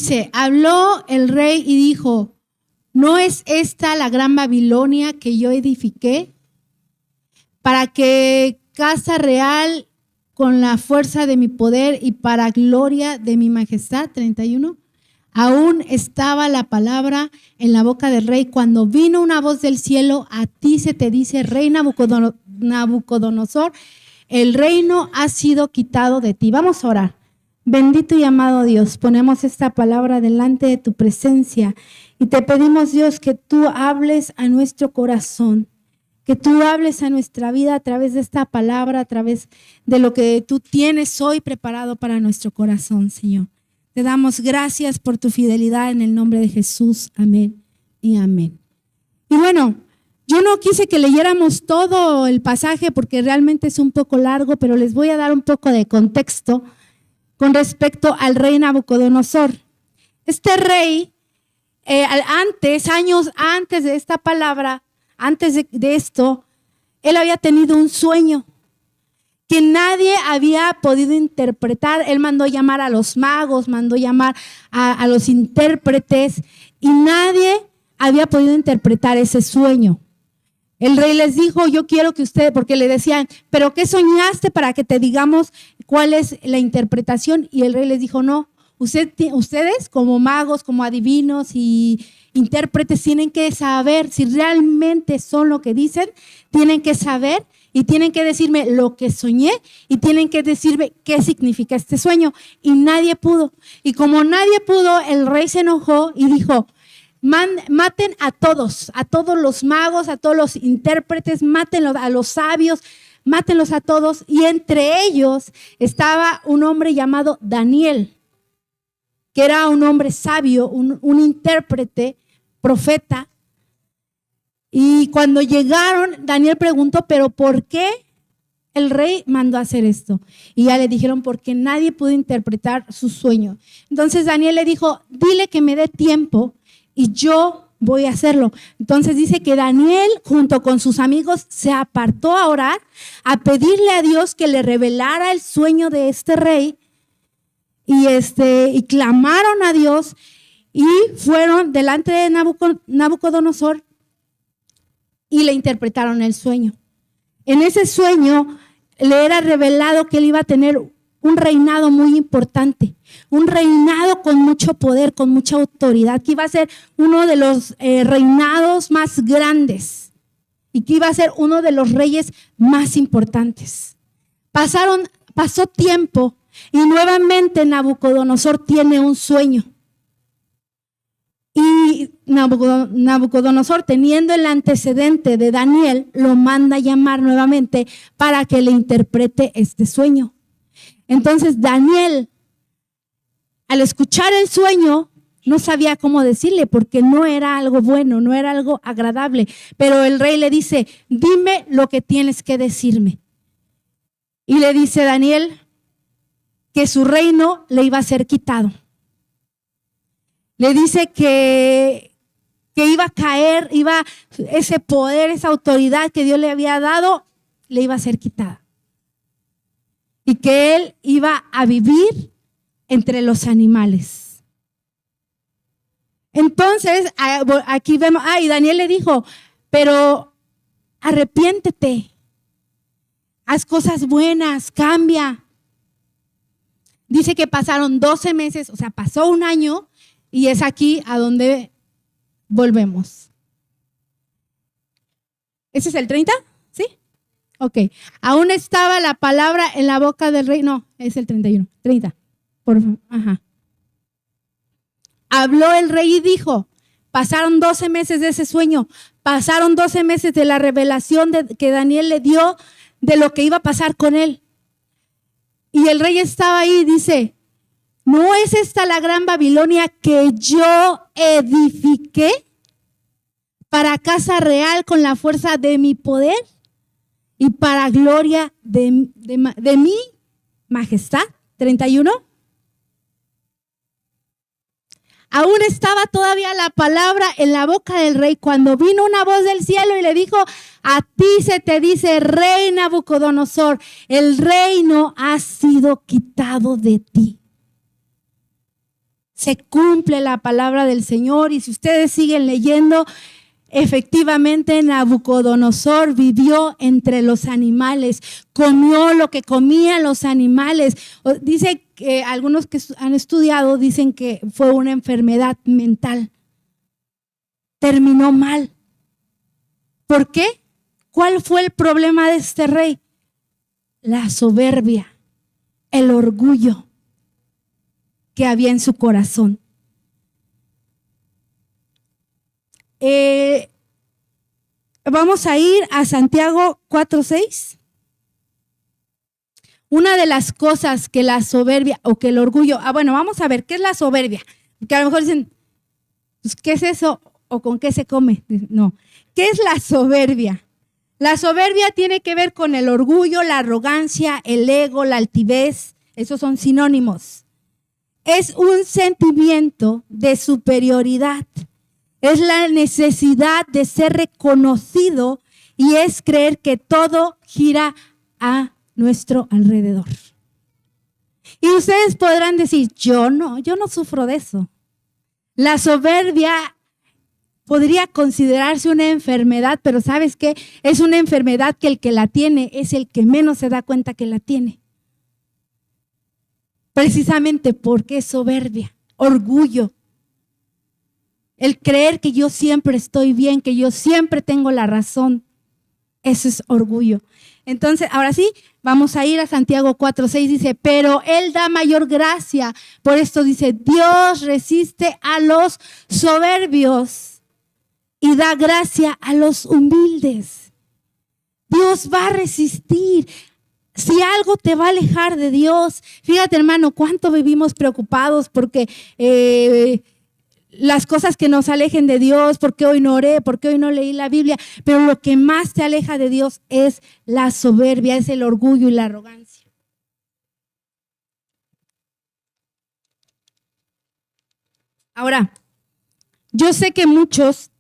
Dice, habló el rey y dijo, ¿no es esta la gran Babilonia que yo edifiqué para que casa real con la fuerza de mi poder y para gloria de mi majestad? 31. Aún estaba la palabra en la boca del rey cuando vino una voz del cielo, a ti se te dice, rey Nabucodonosor, el reino ha sido quitado de ti. Vamos a orar. Bendito y amado Dios, ponemos esta palabra delante de tu presencia y te pedimos, Dios, que tú hables a nuestro corazón, que tú hables a nuestra vida a través de esta palabra, a través de lo que tú tienes hoy preparado para nuestro corazón, Señor. Te damos gracias por tu fidelidad en el nombre de Jesús. Amén y amén. Y bueno, yo no quise que leyéramos todo el pasaje porque realmente es un poco largo, pero les voy a dar un poco de contexto con respecto al rey Nabucodonosor. Este rey, años antes de esta palabra, antes de esto, él había tenido un sueño que nadie había podido interpretar. Él mandó llamar a los magos, mandó llamar a los intérpretes y nadie había podido interpretar ese sueño. El rey les dijo, yo quiero que ustedes, porque le decían, ¿pero qué soñaste para que te digamos cuál es la interpretación? Y el rey les dijo, no, ustedes como magos, como adivinos y intérpretes tienen que saber si realmente son lo que dicen, tienen que saber y tienen que decirme lo que soñé y tienen que decirme qué significa este sueño. Y nadie pudo. Y como nadie pudo, el rey se enojó y dijo, maten a todos los magos, a todos los intérpretes, mátenlos a los sabios, mátenlos a todos. Y entre ellos estaba un hombre llamado Daniel, que era un hombre sabio, un intérprete, profeta. Y cuando llegaron, Daniel preguntó, ¿pero por qué el rey mandó a hacer esto? Y ya le dijeron, porque nadie pudo interpretar su sueño. Entonces Daniel le dijo, dile que me dé tiempo y yo voy a hacerlo. Entonces dice que Daniel, junto con sus amigos, se apartó a orar, a pedirle a Dios que le revelara el sueño de este rey. Y clamaron a Dios y fueron delante de Nabucodonosor y le interpretaron el sueño. En ese sueño le era revelado que él iba a tener un reinado muy importante, un reinado con mucho poder, con mucha autoridad, que iba a ser uno de los reinados más grandes y que iba a ser uno de los reyes más importantes. Pasó tiempo y nuevamente Nabucodonosor tiene un sueño. Y Nabucodonosor, teniendo el antecedente de Daniel, lo manda a llamar nuevamente para que le interprete este sueño. Entonces Daniel, al escuchar el sueño, no sabía cómo decirle porque no era algo bueno, no era algo agradable. Pero el rey le dice, dime lo que tienes que decirme. Y le dice Daniel que su reino le iba a ser quitado. Le dice que iba a caer, ese poder, esa autoridad que Dios le había dado, le iba a ser quitada. Y que él iba a vivir entre los animales. Entonces, aquí vemos, y Daniel le dijo, pero arrepiéntete, haz cosas buenas, cambia. Dice que pasaron 12 meses, o sea, pasó un año. Y es aquí a donde volvemos. ¿Ese es el 30? ¿Sí? Ok. Aún estaba la palabra en la boca del rey. No, es el 31. 30. Por favor. Ajá. Habló el rey y dijo, pasaron 12 meses de ese sueño, pasaron 12 meses de la revelación que Daniel le dio de lo que iba a pasar con él. Y el rey estaba ahí y dice, ¿no es esta la gran Babilonia que yo edifiqué para casa real con la fuerza de mi poder y para gloria de mi majestad? 31. Aún estaba todavía la palabra en la boca del rey cuando vino una voz del cielo y le dijo, a ti se te dice, rey Nabucodonosor, el reino ha sido quitado de ti. Se cumple la palabra del Señor y si ustedes siguen leyendo, efectivamente Nabucodonosor vivió entre los animales, comió lo que comían los animales. Dice que algunos que han estudiado dicen que fue una enfermedad mental. Terminó mal. ¿Por qué? ¿Cuál fue el problema de este rey? La soberbia, el orgullo que había en su corazón. Vamos a ir a Santiago 4:6. Una de las cosas que la soberbia o que el orgullo, bueno, vamos a ver, ¿qué es la soberbia? Porque a lo mejor dicen, pues, ¿qué es eso? ¿O con qué se come? No. ¿Qué es la soberbia? La soberbia tiene que ver con el orgullo, la arrogancia, el ego, la altivez. Esos son sinónimos. Es un sentimiento de superioridad. Es la necesidad de ser reconocido y es creer que todo gira a nuestro alrededor. Y ustedes podrán decir, yo no sufro de eso. La soberbia podría considerarse una enfermedad, pero ¿sabes qué? Es una enfermedad que el que la tiene es el que menos se da cuenta que la tiene. Precisamente porque es soberbia, orgullo. El creer que yo siempre estoy bien, que yo siempre tengo la razón. Eso es orgullo. Entonces, ahora sí, vamos a ir a Santiago 4:6, dice, pero Él da mayor gracia. Por esto dice, Dios resiste a los soberbios y da gracia a los humildes. Dios va a resistir. Si algo te va a alejar de Dios, fíjate hermano, cuánto vivimos preocupados porque las cosas que nos alejen de Dios, porque hoy no oré, porque hoy no leí la Biblia, pero lo que más te aleja de Dios es la soberbia, es el orgullo y la arrogancia. Ahora, yo sé que muchos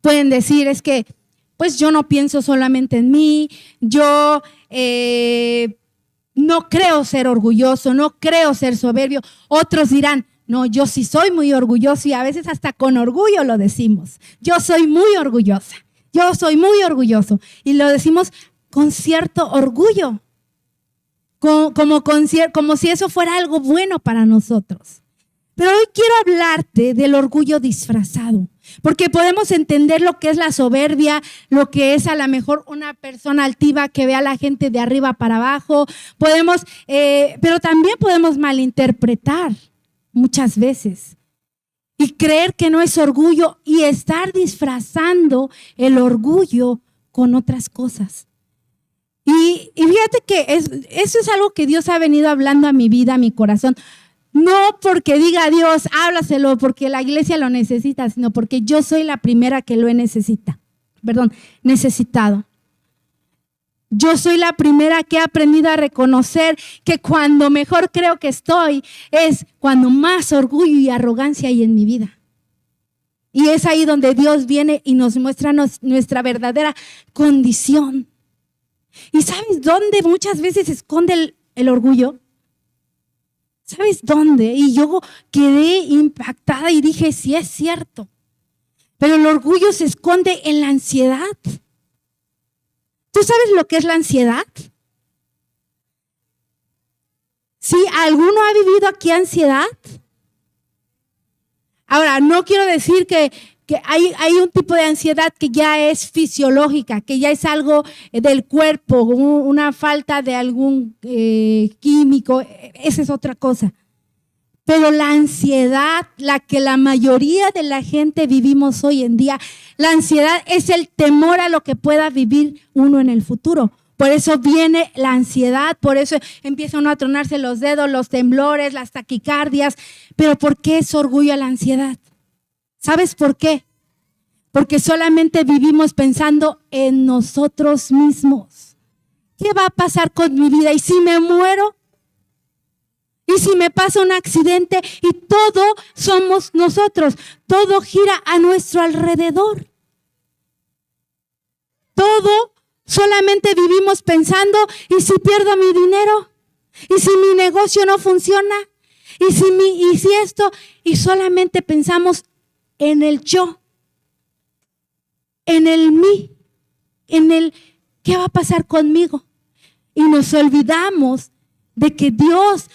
pueden decir, es que pues yo no pienso solamente en mí, yo no creo ser orgulloso, no creo ser soberbio. Otros dirán, no, yo sí soy muy orgulloso y a veces hasta con orgullo lo decimos. Yo soy muy orgullosa, yo soy muy orgulloso y lo decimos con cierto orgullo, como si eso fuera algo bueno para nosotros. Pero hoy quiero hablarte del orgullo disfrazado, porque podemos entender lo que es la soberbia, lo que es a lo mejor una persona altiva que ve a la gente de arriba para abajo. Pero también podemos malinterpretar muchas veces y creer que no es orgullo y estar disfrazando el orgullo con otras cosas. Y fíjate que eso es algo que Dios ha venido hablando a mi vida, a mi corazón. No porque diga Dios, háblaselo, porque la iglesia lo necesita, sino porque yo soy la primera que lo necesitado. Yo soy la primera que he aprendido a reconocer que cuando mejor creo que estoy es cuando más orgullo y arrogancia hay en mi vida. Y es ahí donde Dios viene y nos muestra nuestra verdadera condición. ¿Y sabes dónde muchas veces se esconde el orgullo? ¿Sabes dónde? Y yo quedé impactada y dije, sí es cierto. Pero el orgullo se esconde en la ansiedad. ¿Tú sabes lo que es la ansiedad? ¿Sí? ¿Alguno ha vivido aquí ansiedad? Ahora, no quiero decir que hay un tipo de ansiedad que ya es fisiológica, que ya es algo del cuerpo, una falta de algún químico, esa es otra cosa. Pero la ansiedad, la que la mayoría de la gente vivimos hoy en día, la ansiedad es el temor a lo que pueda vivir uno en el futuro. Por eso viene la ansiedad, por eso empieza uno a tronarse los dedos, los temblores, las taquicardias. Pero ¿por qué es orgullo a la ansiedad? ¿Sabes por qué? Porque solamente vivimos pensando en nosotros mismos. ¿Qué va a pasar con mi vida? ¿Y si me muero? ¿Y si me pasa un accidente? Y todo somos nosotros. Todo gira a nuestro alrededor. Todo solamente vivimos pensando, ¿y si pierdo mi dinero? ¿Y si mi negocio no funciona? Y si esto, y solamente pensamos en el yo, en el mí, en el ¿qué va a pasar conmigo? Y nos olvidamos de que Dios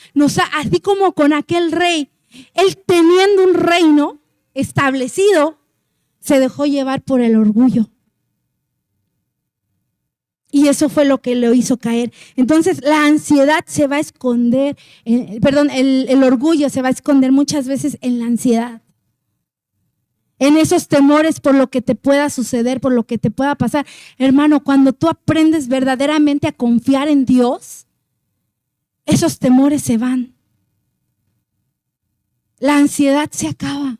así como con aquel rey, él teniendo un reino establecido, se dejó llevar por el orgullo. Y eso fue lo que lo hizo caer. Entonces la ansiedad se va a esconder, el orgullo se va a esconder muchas veces en la ansiedad. En esos temores por lo que te pueda suceder, por lo que te pueda pasar. Hermano, cuando tú aprendes verdaderamente a confiar en Dios, esos temores se van. La ansiedad se acaba.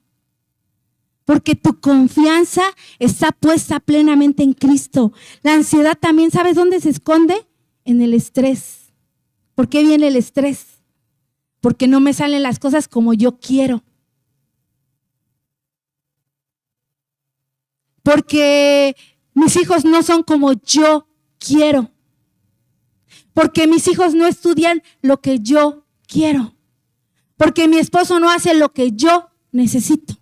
Porque tu confianza está puesta plenamente en Cristo. La ansiedad también, ¿sabes dónde se esconde? En el estrés. ¿Por qué viene el estrés? Porque no me salen las cosas como yo quiero. Porque mis hijos no son como yo quiero. Porque mis hijos no estudian lo que yo quiero. Porque mi esposo no hace lo que yo necesito.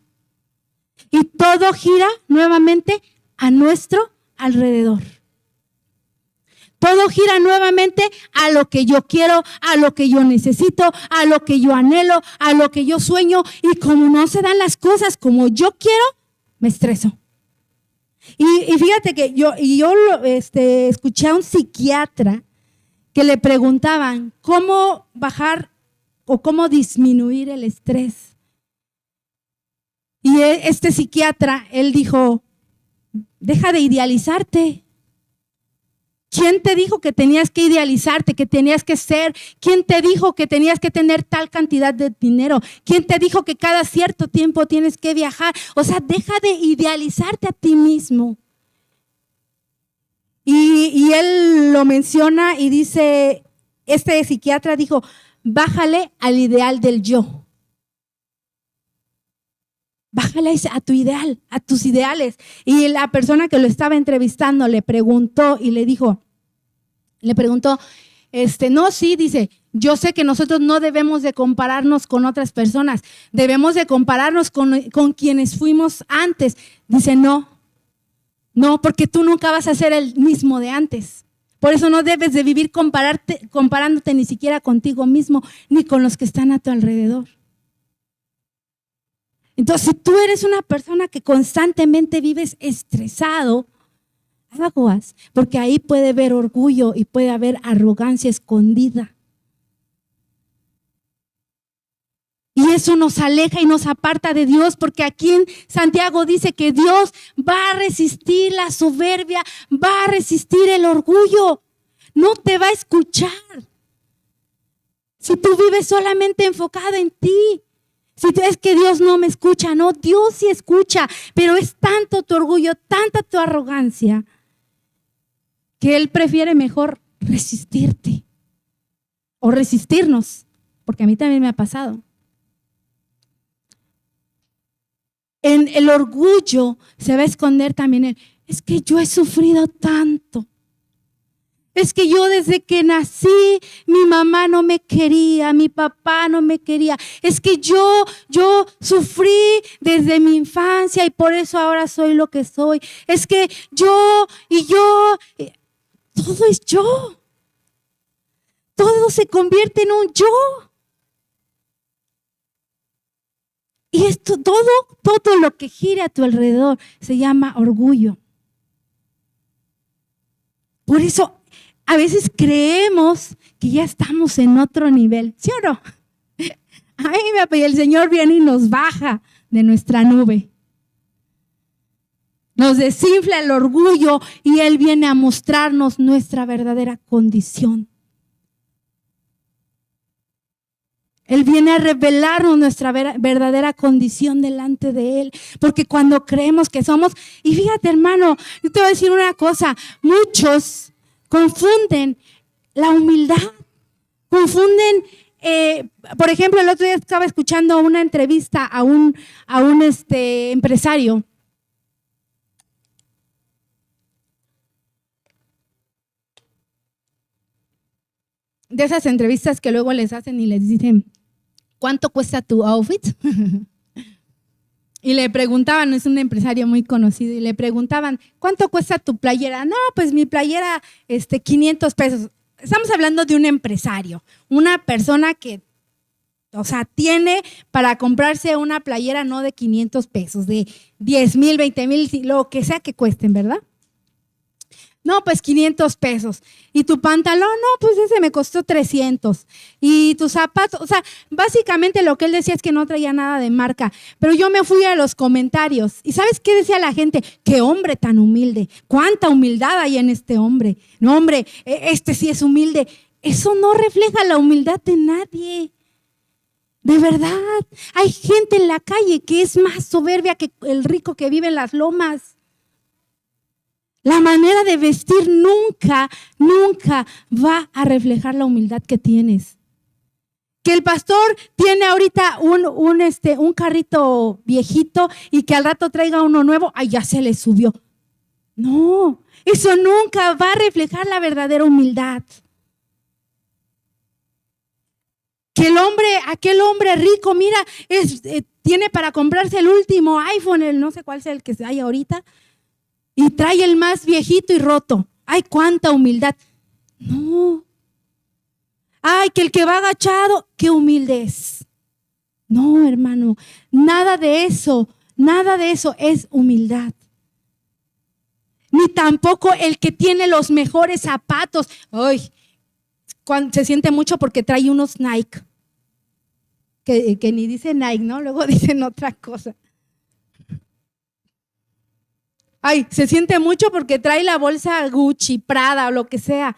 Y todo gira nuevamente a nuestro alrededor. Todo gira nuevamente a lo que yo quiero, a lo que yo necesito, a lo que yo anhelo, a lo que yo sueño. Y como no se dan las cosas como yo quiero, me estreso. Y fíjate que yo escuché a un psiquiatra que le preguntaban cómo bajar o cómo disminuir el estrés. Y este psiquiatra, él dijo, deja de idealizarte. ¿Quién te dijo que tenías que idealizarte, que tenías que ser? ¿Quién te dijo que tenías que tener tal cantidad de dinero? ¿Quién te dijo que cada cierto tiempo tienes que viajar? O sea, deja de idealizarte a ti mismo. Y él lo menciona y dice, este psiquiatra dijo, bájale al ideal del yo. Bájale a tu ideal, a tus ideales. Y la persona que lo estaba entrevistando le preguntó y le preguntó, no, sí, dice, yo sé que nosotros no debemos de compararnos con otras personas, debemos de compararnos con quienes fuimos antes. Dice, no, porque tú nunca vas a ser el mismo de antes. Por eso no debes de vivir comparándote ni siquiera contigo mismo, ni con los que están a tu alrededor. Entonces, si tú eres una persona que constantemente vives estresado, aguas, porque ahí puede haber orgullo y puede haber arrogancia escondida. Y eso nos aleja y nos aparta de Dios, porque aquí en Santiago dice que Dios va a resistir la soberbia, va a resistir el orgullo, no te va a escuchar. Si tú vives solamente enfocado en ti. Si tú es que Dios no me escucha, no, Dios sí escucha, pero es tanto tu orgullo, tanta tu arrogancia, que Él prefiere mejor resistirte o resistirnos, porque a mí también me ha pasado. En el orgullo se va a esconder también es que yo he sufrido tanto. Es que yo desde que nací, mi mamá no me quería, mi papá no me quería. Es que yo sufrí desde mi infancia y por eso ahora soy lo que soy. Es que todo es yo. Todo se convierte en un yo. Y esto, todo lo que gira a tu alrededor se llama orgullo. Por eso, a veces creemos que ya estamos en otro nivel, ¿sí o no? Y el Señor viene y nos baja de nuestra nube. Nos desinfla el orgullo y Él viene a mostrarnos nuestra verdadera condición. Él viene a revelarnos nuestra verdadera condición delante de Él. Porque cuando creemos que somos, y fíjate hermano, yo te voy a decir una cosa, muchos confunden la humildad, confunden, por ejemplo, el otro día estaba escuchando una entrevista a un empresario. De esas entrevistas que luego les hacen y les dicen, ¿cuánto cuesta tu outfit? Y le preguntaban, es un empresario muy conocido, y le preguntaban, ¿cuánto cuesta tu playera? No, pues mi playera, 500 pesos. Estamos hablando de un empresario, una persona que, o sea, tiene para comprarse una playera no de 500 pesos, de 10,000, 20,000, lo que sea que cuesten, ¿verdad? No, pues 500 pesos. ¿Y tu pantalón? No, pues ese me costó 300. ¿Y tus zapatos? O sea, básicamente lo que él decía es que no traía nada de marca. Pero yo me fui a los comentarios. ¿Y sabes qué decía la gente? ¡Qué hombre tan humilde! ¡Cuánta humildad hay en este hombre! No, hombre, este sí es humilde. Eso no refleja la humildad de nadie. De verdad. Hay gente en la calle que es más soberbia que el rico que vive en las lomas. La manera de vestir nunca va a reflejar la humildad que tienes. Que el pastor tiene ahorita un carrito viejito y que al rato traiga uno nuevo, ¡ay, ya se le subió! No, eso nunca va a reflejar la verdadera humildad. Que aquel hombre rico, mira, tiene para comprarse el último iPhone, el no sé cuál sea el que hay ahorita, y trae el más viejito y roto. ¡Ay, cuánta humildad! No. ¡Ay, que el que va agachado, qué humilde es! No, hermano, nada de eso es humildad. Ni tampoco el que tiene los mejores zapatos. ¡Ay! Se siente mucho porque trae unos Nike. Que ni dice Nike, ¿no? Luego dicen otra cosa. Ay, se siente mucho porque trae la bolsa Gucci, Prada o lo que sea.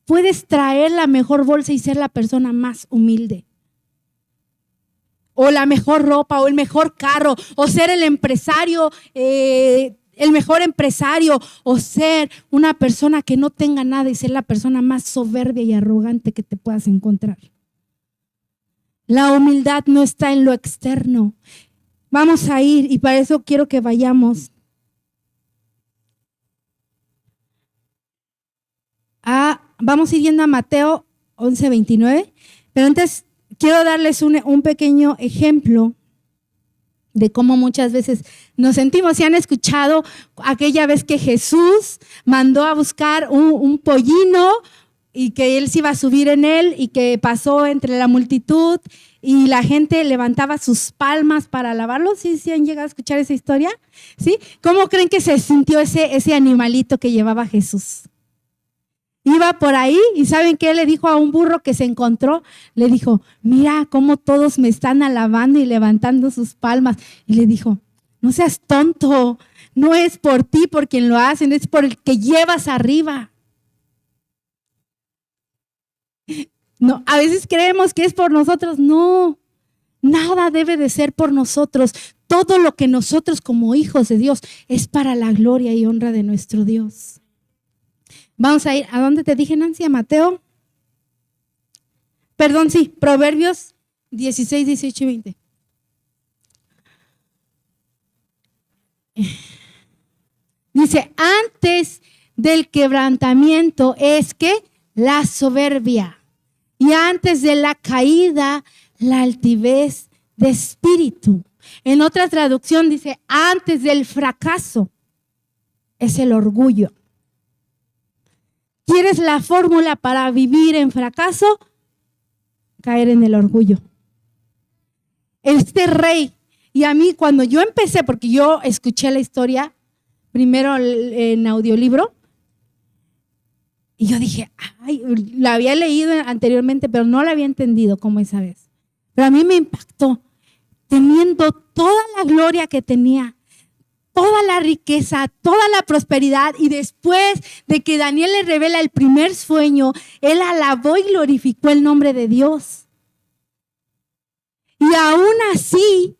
Puedes traer la mejor bolsa y ser la persona más humilde. O la mejor ropa, o el mejor carro, o ser el empresario, el mejor empresario, o ser una persona que no tenga nada y ser la persona más soberbia y arrogante que te puedas encontrar. La humildad no está en lo externo. Vamos a ir y para eso quiero que vayamos vamos a ir yendo a Mateo 11:29, pero antes quiero darles un pequeño ejemplo de cómo muchas veces nos sentimos. Si han escuchado aquella vez que Jesús mandó a buscar un pollino y que él se iba a subir en él y que pasó entre la multitud y la gente levantaba sus palmas para alabarlo. ¿Sí han llegado a escuchar esa historia? ¿Sí? ¿Cómo creen que se sintió ese animalito que llevaba Jesús? Iba por ahí y ¿saben qué le dijo a un burro que se encontró? Le dijo, mira cómo todos me están alabando y levantando sus palmas. Y le dijo, no seas tonto, no es por ti por quien lo hacen, es por el que llevas arriba. No, a veces creemos que es por nosotros. No, nada debe de ser por nosotros. Todo lo que nosotros como hijos de Dios es para la gloria y honra de nuestro Dios. Vamos a ir, ¿a dónde te dije, Nancy? A Mateo. Perdón, sí, Proverbios 16, 18 y 20. Dice, antes del quebrantamiento es que la soberbia y antes de la caída la altivez de espíritu. En otra traducción dice, antes del fracaso es el orgullo. ¿Quieres la fórmula para vivir en fracaso? Caer en el orgullo. Este rey, y a mí cuando yo empecé, porque yo escuché la historia primero en audiolibro, y yo dije, ay, la había leído anteriormente, pero no la había entendido como esa vez. Pero a mí me impactó, teniendo toda la gloria que tenía, toda la riqueza, toda la prosperidad, y después de que Daniel le revela el primer sueño, él alabó y glorificó el nombre de Dios. Y aún así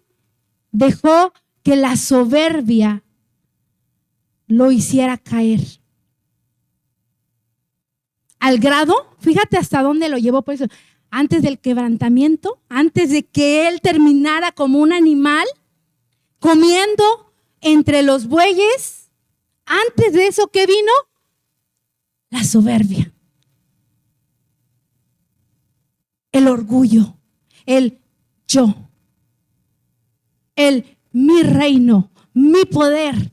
dejó que la soberbia lo hiciera caer. Al grado, fíjate hasta dónde lo llevó, por eso, antes del quebrantamiento, antes de que él terminara como un animal, comiendo entre los bueyes, antes de eso, ¿qué vino? La soberbia, el orgullo, el yo, el mi reino, mi poder,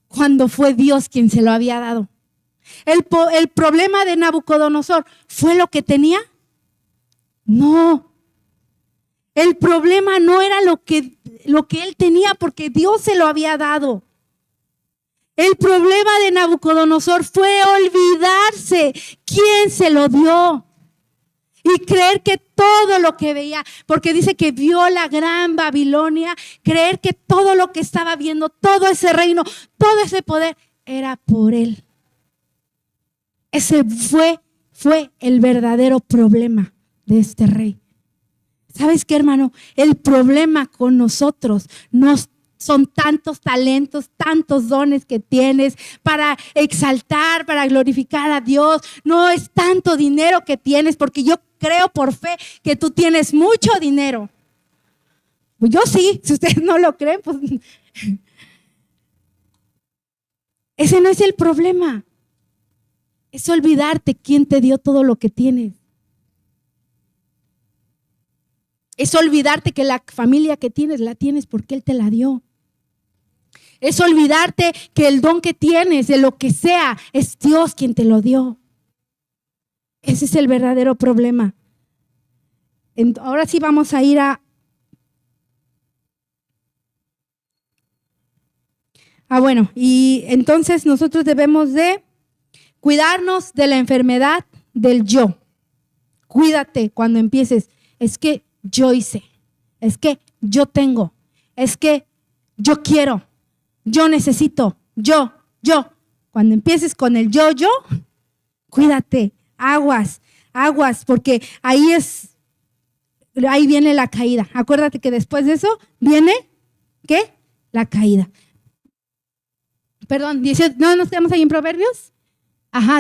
cuando fue Dios quien se lo había dado. El problema de Nabucodonosor fue lo que tenía. No, el problema no era lo que él tenía, porque Dios se lo había dado. El problema de Nabucodonosor fue olvidarse quién se lo dio y creer que todo lo que veía, porque dice que vio la gran Babilonia, creer que todo lo que estaba viendo, todo ese reino, todo ese poder era por él. Ese fue el verdadero problema de este rey. ¿Sabes qué, hermano? El problema con nosotros son tantos talentos, tantos dones que tienes para exaltar, para glorificar a Dios. No es tanto dinero que tienes, porque yo creo por fe que tú tienes mucho dinero. Yo sí, si ustedes no lo creen, pues ese no es el problema. Es olvidarte quién te dio todo lo que tienes. Es olvidarte que la familia que tienes la tienes porque Él te la dio. Es olvidarte que el don que tienes, de lo que sea, es Dios quien te lo dio. Ese es el verdadero problema. Ahora sí vamos a ir bueno, y entonces nosotros debemos de cuidarnos de la enfermedad del yo. Cuídate cuando empieces. Es que yo hice, es que yo tengo, es que yo quiero, yo necesito, yo. Cuando empieces con el yo, cuídate, aguas, porque ahí viene la caída. Acuérdate que después de eso viene, ¿qué? La caída. Perdón, 18, ¿no nos quedamos ahí en Proverbios?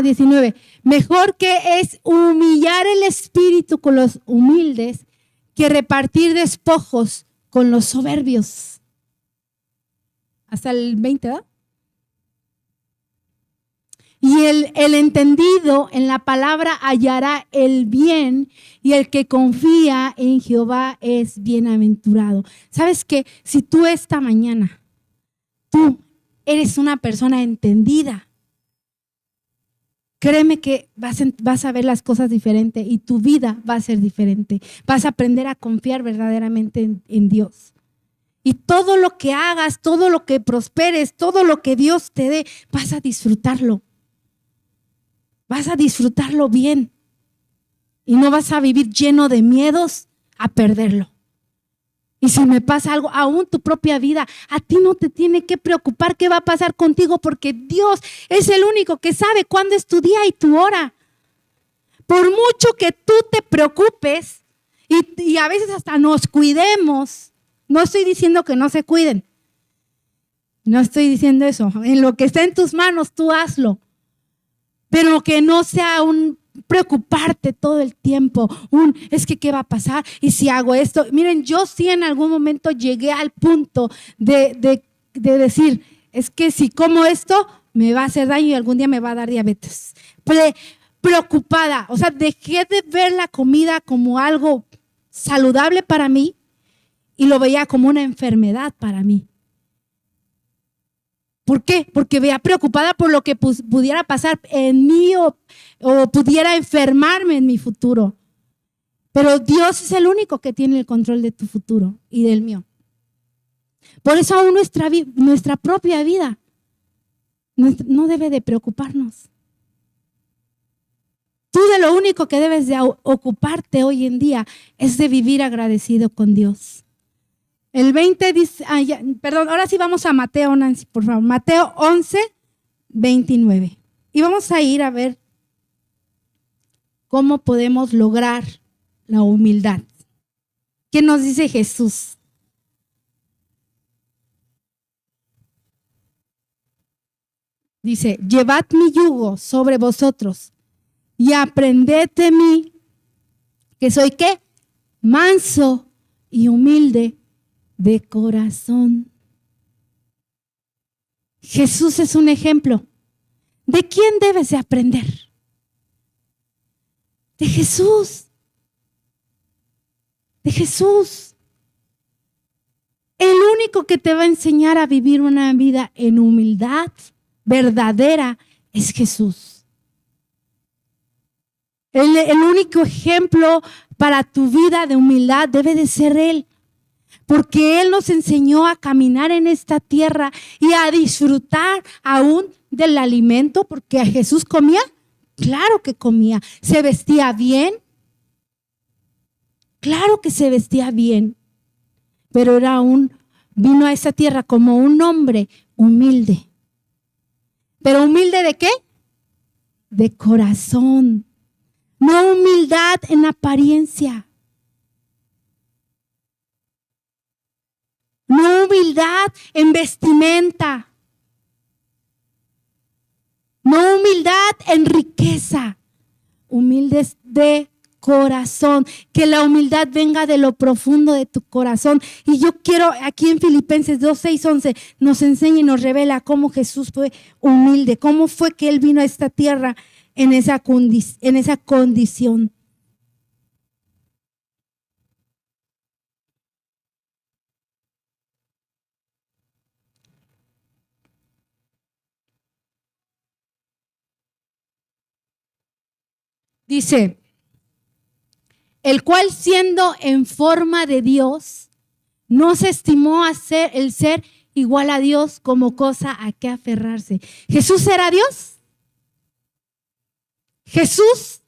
19. Mejor que es humillar el espíritu con los humildes que repartir despojos con los soberbios. Hasta el 20, ¿verdad? Y el entendido en la palabra hallará el bien, y el que confía en Jehová es bienaventurado. ¿Sabes qué? Si tú esta mañana, tú eres una persona entendida, créeme que vas a ver las cosas diferente y tu vida va a ser diferente. Vas a aprender a confiar verdaderamente en Dios. Y todo lo que hagas, todo lo que prosperes, todo lo que Dios te dé, vas a disfrutarlo. Vas a disfrutarlo bien. Y no vas a vivir lleno de miedos a perderlo. Y si me pasa algo, aún tu propia vida, a ti no te tiene que preocupar qué va a pasar contigo, porque Dios es el único que sabe cuándo es tu día y tu hora. Por mucho que tú te preocupes y a veces hasta nos cuidemos, no estoy diciendo que no se cuiden, no estoy diciendo eso. En lo que está en tus manos, tú hazlo, pero que no sea un preocuparte todo el tiempo, es que qué va a pasar y si hago esto. Miren, yo sí en algún momento llegué al punto de decir, es que si como esto me va a hacer daño y algún día me va a dar diabetes. Preocupada, o sea, dejé de ver la comida como algo saludable para mí y lo veía como una enfermedad para mí. ¿Por qué? Porque veía preocupada por lo que pudiera pasar en mí o pudiera enfermarme en mi futuro. Pero Dios es el único que tiene el control de tu futuro y del mío. Por eso aún nuestra propia vida no debe de preocuparnos. Tú de lo único que debes de ocuparte hoy en día es de vivir agradecido con Dios. El 20 dice, perdón, ahora sí vamos a Mateo, Nancy, por favor. Mateo 11, 29. Y vamos a ir a ver cómo podemos lograr la humildad. ¿Qué nos dice Jesús? Dice, llevad mi yugo sobre vosotros y aprended de mí, que soy ¿qué? Manso y humilde de corazón. Jesús es un ejemplo. ¿De quién debes de aprender? De Jesús. de Jesús. El único que te va a enseñar a vivir una vida en humildad verdadera es Jesús. El único ejemplo para tu vida de humildad debe de ser Él. Porque Él nos enseñó a caminar en esta tierra y a disfrutar aún del alimento. Porque a Jesús comía, claro que comía. Se vestía bien, claro que se vestía bien. Pero vino a esta tierra como un hombre humilde. ¿Pero humilde de qué? De corazón. No humildad en apariencia. No humildad en vestimenta. No humildad en riqueza. Humildes de corazón. Que la humildad venga de lo profundo de tu corazón. Y yo quiero aquí en Filipenses 2, 6, 11 nos enseña y nos revela cómo Jesús fue humilde. Cómo fue que Él vino a esta tierra en esa condición. Dice, el cual siendo en forma de Dios, no se estimó el ser igual a Dios como cosa a que aferrarse. ¿Jesús era Dios? Jesús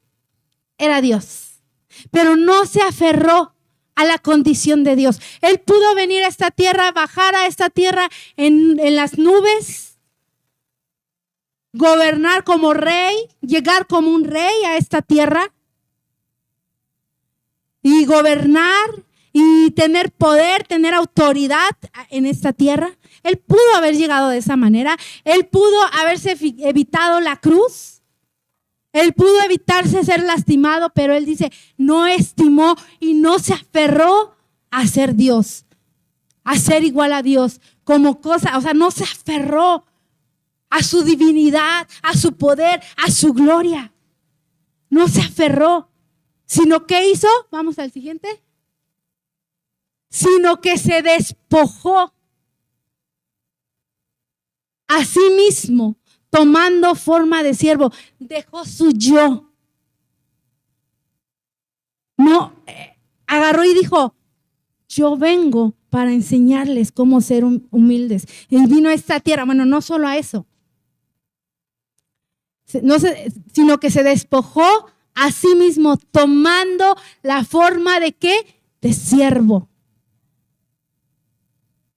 era Dios, pero no se aferró a la condición de Dios. Él pudo venir a esta tierra, bajar a esta tierra en las nubes, gobernar como rey, llegar como un rey a esta tierra y gobernar y tener poder, tener autoridad en esta tierra. Él pudo haber llegado de esa manera. Él pudo haberse evitado la cruz. Él pudo evitarse ser lastimado, pero Él dice, no estimó y no se aferró a ser Dios, a ser igual a Dios como cosa, o sea, no se aferró a su divinidad, a su poder, a su gloria. No se aferró, sino que hizo, vamos al siguiente, sino que se despojó a sí mismo, tomando forma de siervo, dejó su yo. No, agarró y dijo, yo vengo para enseñarles cómo ser humildes. Y vino a esta tierra, bueno, no solo a eso, sino que se despojó a sí mismo, tomando la forma de ¿qué? De siervo.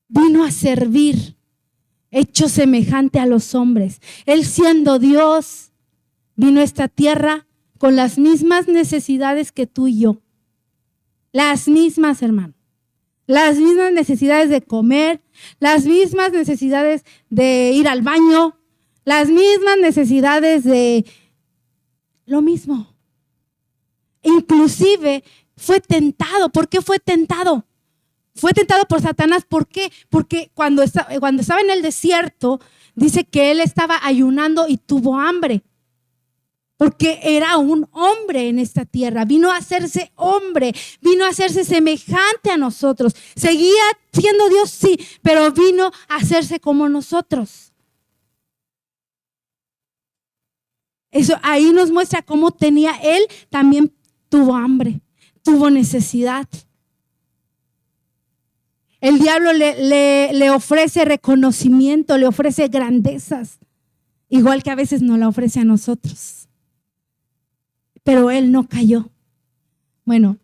Vino a servir, hecho semejante a los hombres. Él siendo Dios, vino a esta tierra con las mismas necesidades que tú y yo. Las mismas, hermano. Las mismas necesidades de comer, las mismas necesidades de ir al baño, las mismas necesidades de lo mismo. Inclusive fue tentado. ¿Por qué fue tentado? Fue tentado por Satanás. ¿Por qué? Porque cuando estaba en el desierto, dice que él estaba ayunando y tuvo hambre. Porque era un hombre en esta tierra. Vino a hacerse hombre, vino a hacerse semejante a nosotros. Seguía siendo Dios, sí, pero vino a hacerse como nosotros. Eso ahí nos muestra cómo él también tuvo hambre, tuvo necesidad. El diablo le ofrece reconocimiento, le ofrece grandezas, igual que a veces nos la ofrece a nosotros. Pero él no cayó. Bueno,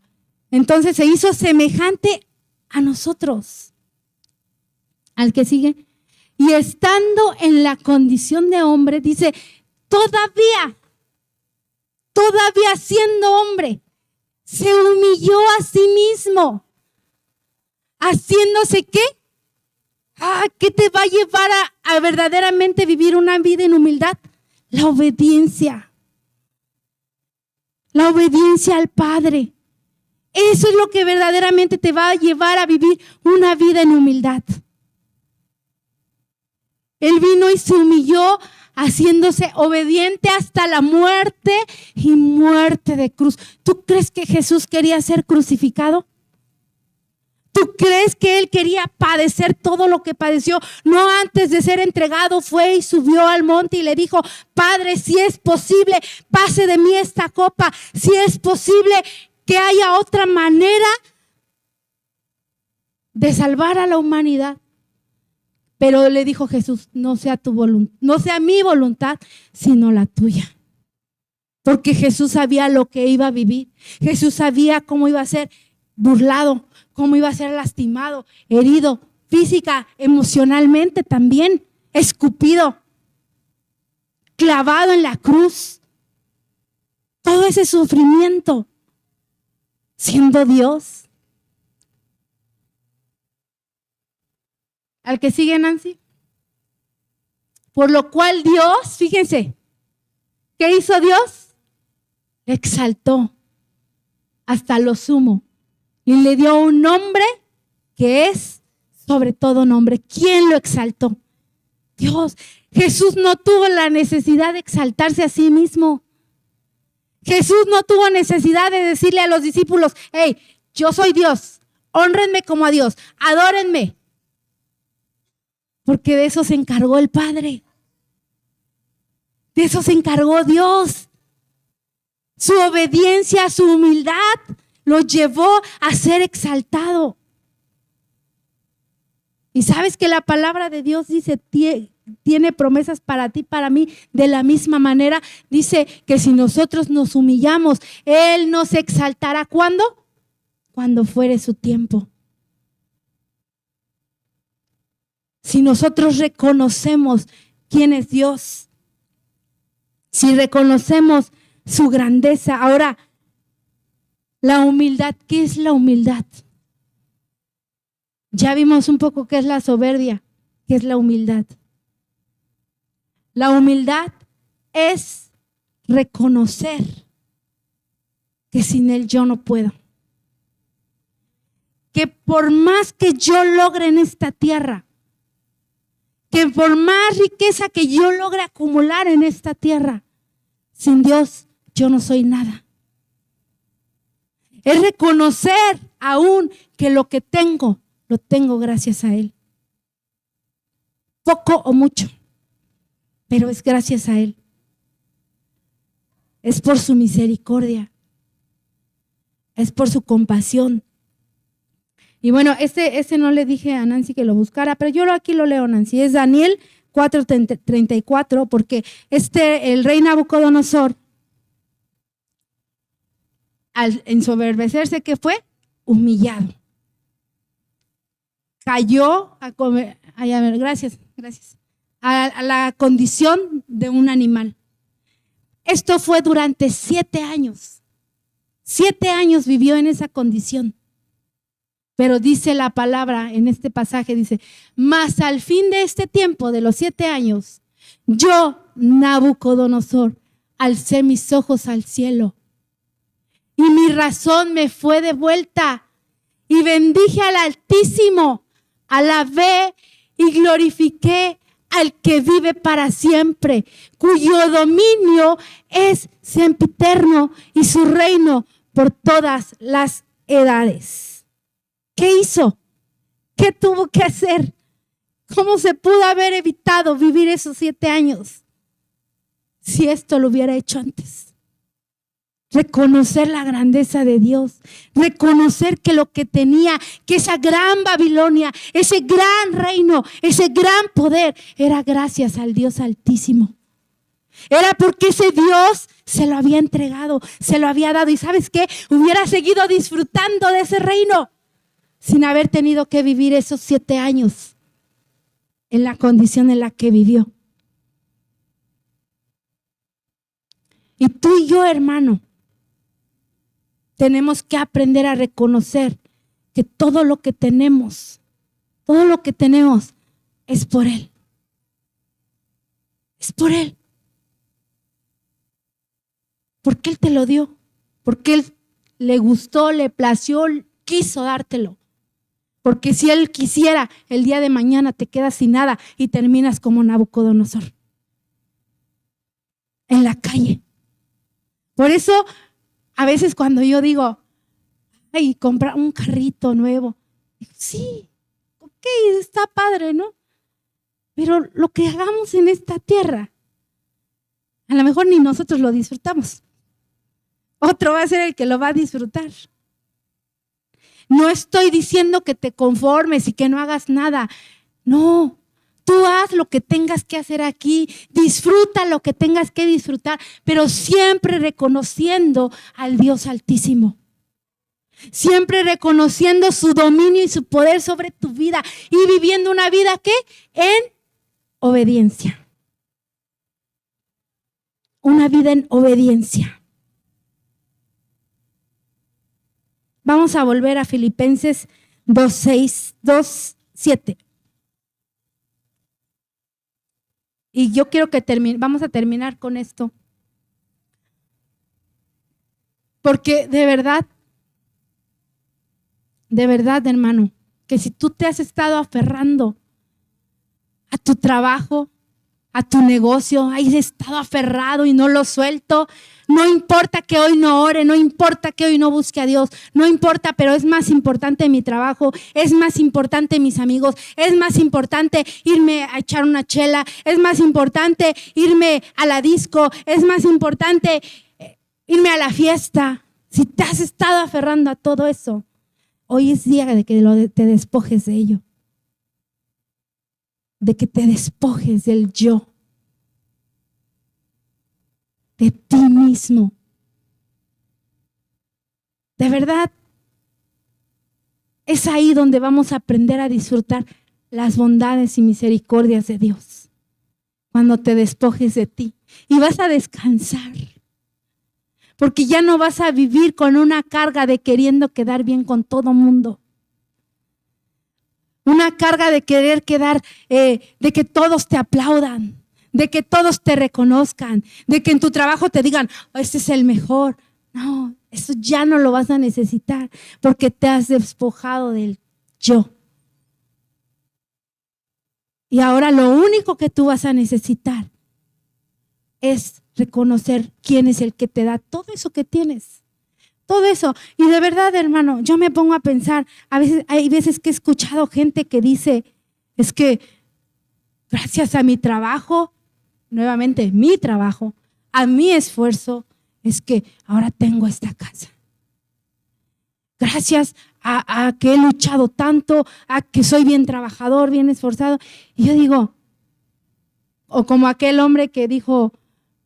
entonces se hizo semejante a nosotros. Al que sigue. Y estando en la condición de hombre, dice, todavía siendo hombre, se humilló a sí mismo. ¿Haciéndose qué? ¿Qué te va a llevar a verdaderamente vivir una vida en humildad? La obediencia. La obediencia al Padre. Eso es lo que verdaderamente te va a llevar a vivir una vida en humildad. Él vino y se humilló haciéndose obediente hasta la muerte y muerte de cruz. ¿Tú crees que Jesús quería ser crucificado? ¿Tú crees que Él quería padecer todo lo que padeció? No, antes de ser entregado fue y subió al monte y le dijo: Padre, si es posible, pase de mí esta copa. Si es posible que haya otra manera de salvar a la humanidad. Pero le dijo Jesús: no sea tu voluntad, no sea mi voluntad, sino la tuya. Porque Jesús sabía lo que iba a vivir. Jesús sabía cómo iba a ser burlado, cómo iba a ser lastimado, herido, física, emocionalmente también, escupido, clavado en la cruz. Todo ese sufrimiento, siendo Dios. Al que sigue, Nancy. Por lo cual Dios, fíjense, ¿qué hizo Dios? Le exaltó hasta lo sumo y le dio un nombre que es sobre todo nombre. ¿Quién lo exaltó? Dios. Jesús no tuvo la necesidad de exaltarse a sí mismo. Jesús no tuvo necesidad de decirle a los discípulos: hey, yo soy Dios, hónrenme como a Dios, adórenme. Porque de eso se encargó el Padre. De eso se encargó Dios. Su obediencia, su humildad lo llevó a ser exaltado. Y sabes que la palabra de Dios dice, tiene promesas para ti, para mí, de la misma manera. Dice que si nosotros nos humillamos, Él nos exaltará. ¿Cuándo? Cuando fuere su tiempo. Si nosotros reconocemos quién es Dios, si reconocemos su grandeza. Ahora, la humildad, ¿qué es la humildad? Ya vimos un poco qué es la soberbia, qué es la humildad. La humildad es reconocer que sin Él yo no puedo. Que por más que yo logre en esta tierra, que por más riqueza que yo logre acumular en esta tierra, sin Dios yo no soy nada. Es reconocer aún que lo que tengo, lo tengo gracias a Él. Poco o mucho, pero es gracias a Él. Es por su misericordia. Es por su compasión. Y bueno, este no le dije a Nancy que lo buscara, pero yo aquí lo leo, Nancy. Es Daniel 4:34, porque el rey Nabucodonosor, al ensoberbecerse, ¿qué fue? Humillado. Cayó a comer, gracias, a la condición de un animal. Esto fue durante 7 años. 7 años vivió en esa condición. Pero dice la palabra en este pasaje, dice: mas al fin de este tiempo, de los 7 años, yo, Nabucodonosor, alcé mis ojos al cielo y mi razón me fue devuelta y bendije al Altísimo, alabé y glorifiqué al que vive para siempre, cuyo dominio es sempiterno y su reino por todas las edades. ¿Qué hizo? ¿Qué tuvo que hacer? ¿Cómo se pudo haber evitado vivir esos 7 años si esto lo hubiera hecho antes? Reconocer la grandeza de Dios, reconocer que lo que tenía, que esa gran Babilonia, ese gran reino, ese gran poder, era gracias al Dios Altísimo. Era porque ese Dios se lo había entregado, se lo había dado. ¿Y sabes qué? Hubiera seguido disfrutando de ese reino sin haber tenido que vivir esos 7 años en la condición en la que vivió. Y tú y yo, hermano, tenemos que aprender a reconocer que todo lo que tenemos es por Él. Es por Él. Porque Él te lo dio. Porque Él le gustó, le plació, quiso dártelo. Porque si Él quisiera, el día de mañana te quedas sin nada y terminas como Nabucodonosor, en la calle. Por eso, a veces cuando yo digo, ay, comprar un carrito nuevo, Sí, ok, está padre, ¿no? Pero lo que hagamos en esta tierra, a lo mejor ni nosotros lo disfrutamos. Otro va a ser el que lo va a disfrutar. No estoy diciendo que te conformes y que no hagas nada. No, tú haz lo que tengas que hacer aquí, disfruta lo que tengas que disfrutar, pero siempre reconociendo al Dios Altísimo. Siempre reconociendo su dominio y su poder sobre tu vida y viviendo una vida ¿qué? En obediencia. Una vida en obediencia. Vamos a volver a Filipenses 2:6, 2:7. Y yo quiero que vamos a terminar con esto. Porque de verdad, hermano, que si tú te has estado aferrando a tu trabajo, a tu negocio, has estado aferrado y no lo suelto, no importa que hoy no ore, no importa que hoy no busque a Dios, no importa, pero es más importante mi trabajo, es más importante mis amigos, es más importante irme a echar una chela, es más importante irme a la disco, es más importante irme a la fiesta. Si te has estado aferrando a todo eso, hoy es día de que te despojes de ello. De que te despojes del yo, de ti mismo. De verdad, es ahí donde vamos a aprender a disfrutar las bondades y misericordias de Dios. Cuando te despojes de ti y vas a descansar. Porque ya no vas a vivir con una carga de queriendo quedar bien con todo mundo. Una carga de querer quedar, de que todos te aplaudan, de que todos te reconozcan, de que en tu trabajo te digan, oh, este es el mejor. No, eso ya no lo vas a necesitar porque te has despojado del yo. Y ahora lo único que tú vas a necesitar es reconocer quién es el que te da todo eso que tienes. Todo eso. Y de verdad, hermano, yo me pongo a pensar, hay veces que he escuchado gente que dice, es que gracias a mi trabajo, nuevamente mi trabajo, a mi esfuerzo, es que ahora tengo esta casa. Gracias a que he luchado tanto, a que soy bien trabajador, bien esforzado. Y yo digo, o como aquel hombre que dijo,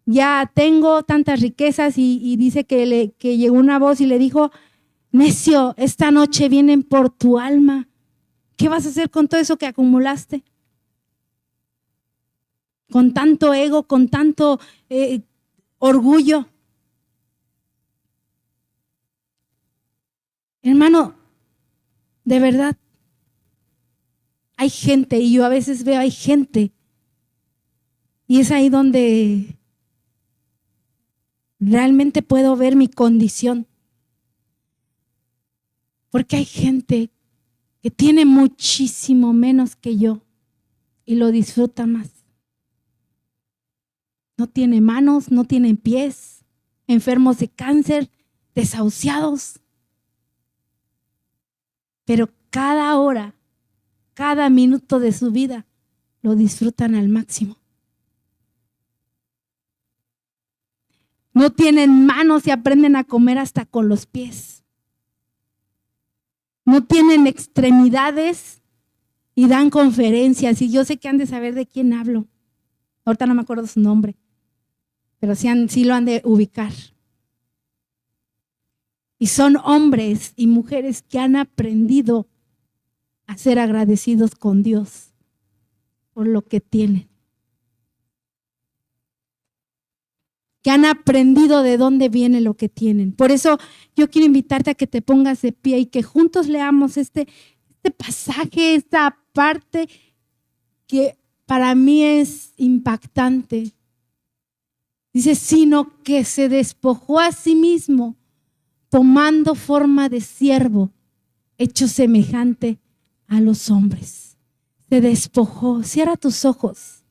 ya tengo tantas riquezas y dice que llegó una voz y le dijo, necio, esta noche vienen por tu alma. ¿Qué vas a hacer con todo eso que acumulaste? Con tanto ego, con tanto orgullo. Hermano, de verdad, hay gente, y yo a veces veo, hay gente, y es ahí donde realmente puedo ver mi condición. Porque hay gente que tiene muchísimo menos que yo y lo disfruta más. No tiene manos, no tienen pies, enfermos de cáncer, desahuciados. Pero cada hora, cada minuto de su vida lo disfrutan al máximo. No tienen manos y aprenden a comer hasta con los pies. No tienen extremidades y dan conferencias. Y yo sé que han de saber de quién hablo. Ahorita no me acuerdo su nombre, pero sí lo han de ubicar. Y son hombres y mujeres que han aprendido a ser agradecidos con Dios por lo que tienen. Que han aprendido de dónde viene lo que tienen. Por eso yo quiero invitarte a que te pongas de pie y que juntos leamos este pasaje, esta parte que para mí es impactante. Dice, sino que se despojó a sí mismo, tomando forma de siervo, hecho semejante a los hombres. Se despojó. Cierra tus ojos.